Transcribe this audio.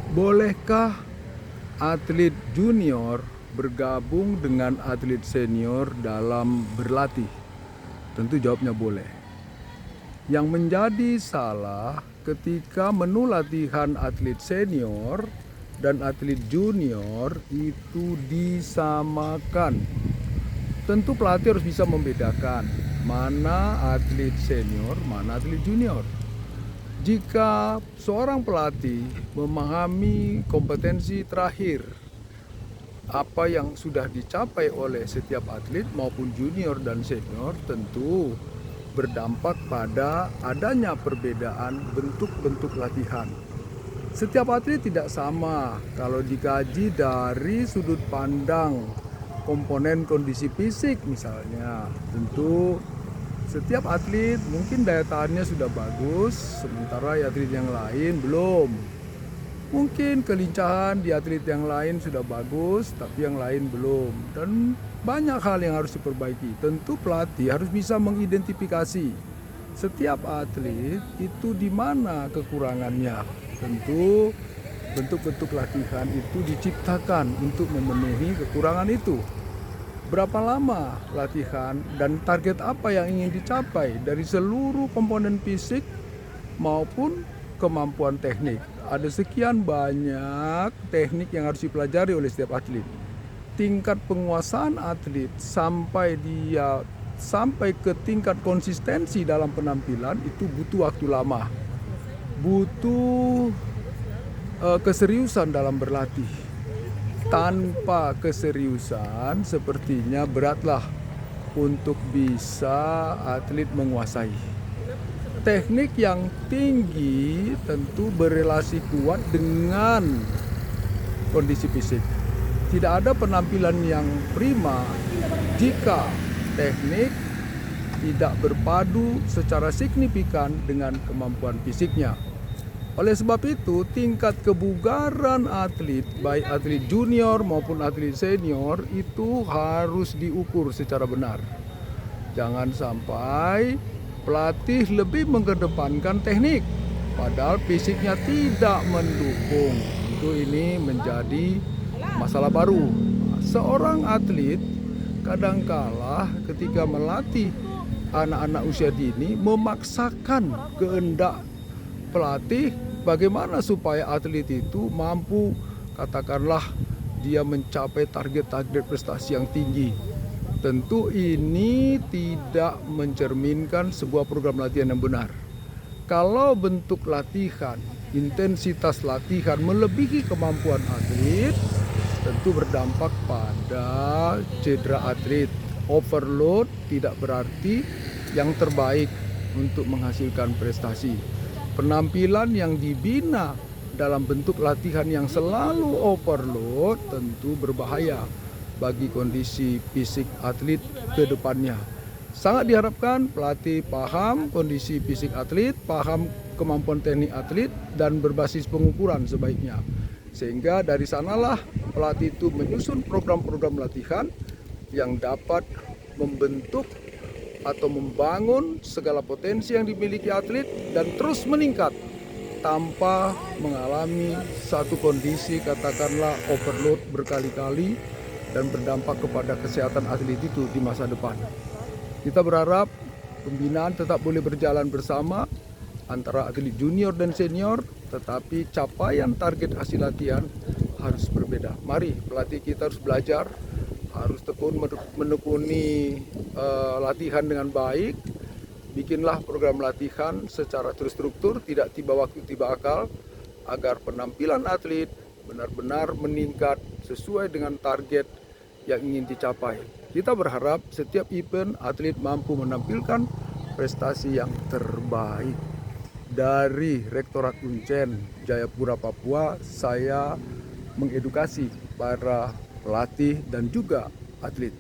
Bolehkah atlet junior bergabung dengan atlet senior dalam berlatih? Tentu jawabnya boleh. Yang menjadi salah ketika menu latihan atlet senior dan atlet junior itu disamakan. Tentu pelatih harus bisa membedakan mana atlet senior, mana atlet junior. Jika seorang pelatih memahami kompetensi terakhir apa yang sudah dicapai oleh setiap atlet maupun junior dan senior, tentu berdampak pada adanya perbedaan bentuk-bentuk latihan. Setiap atlet tidak sama kalau dikaji dari sudut pandang komponen kondisi fisik misalnya. Tentu setiap atlet mungkin daya tahannya sudah bagus, sementara atlet yang lain belum. Mungkin kelincahan di atlet yang lain sudah bagus, tapi yang lain belum. Dan banyak hal yang harus diperbaiki. Tentu pelatih harus bisa mengidentifikasi setiap atlet itu di mana kekurangannya. Tentu bentuk-bentuk latihan itu diciptakan untuk memenuhi kekurangan itu. Berapa lama latihan dan target apa yang ingin dicapai dari seluruh komponen fisik maupun kemampuan teknik. Ada sekian banyak teknik yang harus dipelajari oleh setiap atlet. Tingkat penguasaan atlet sampai ke tingkat konsistensi dalam penampilan itu butuh waktu lama. Butuh keseriusan dalam berlatih. Tanpa keseriusan sepertinya beratlah untuk bisa atlet menguasai. Teknik yang tinggi tentu berelasi kuat dengan kondisi fisik. Tidak ada penampilan yang prima jika teknik tidak berpadu secara signifikan dengan kemampuan fisiknya. Oleh sebab itu, tingkat kebugaran atlet, baik atlet junior maupun atlet senior, itu harus diukur secara benar. Jangan sampai pelatih lebih mengedepankan teknik, padahal fisiknya tidak mendukung. Itu ini menjadi masalah baru. Seorang atlet kadangkala ketika melatih anak-anak usia dini memaksakan kehendak pelatih bagaimana supaya atlet itu mampu, katakanlah dia mencapai target-target prestasi yang tinggi. Tentu ini tidak mencerminkan sebuah program latihan yang benar. Kalau bentuk latihan, intensitas latihan melebihi kemampuan atlet, tentu berdampak pada cedera atlet. Overload tidak berarti yang terbaik untuk menghasilkan prestasi. Penampilan yang dibina dalam bentuk latihan yang selalu overload tentu berbahaya bagi kondisi fisik atlet ke depannya. Sangat diharapkan pelatih paham kondisi fisik atlet, paham kemampuan teknik atlet, dan berbasis pengukuran sebaiknya. Sehingga dari sanalah pelatih itu menyusun program-program latihan yang dapat membentuk atau membangun segala potensi yang dimiliki atlet dan terus meningkat tanpa mengalami satu kondisi katakanlah overload berkali-kali dan berdampak kepada kesehatan atlet itu di masa depan. Kita berharap pembinaan tetap boleh berjalan bersama antara atlet junior dan senior, tetapi capaian target hasil latihan harus berbeda. Mari pelatih kita harus belajar, harus tekun menekuni latihan dengan baik. Bikinlah program latihan secara terstruktur, tidak tiba waktu tiba akal, agar penampilan atlet benar-benar meningkat sesuai dengan target yang ingin dicapai. Kita berharap setiap event atlet mampu menampilkan prestasi yang terbaik. Dari Rektorat Uncen Jayapura Papua, saya mengedukasi para pelatih dan juga atlet.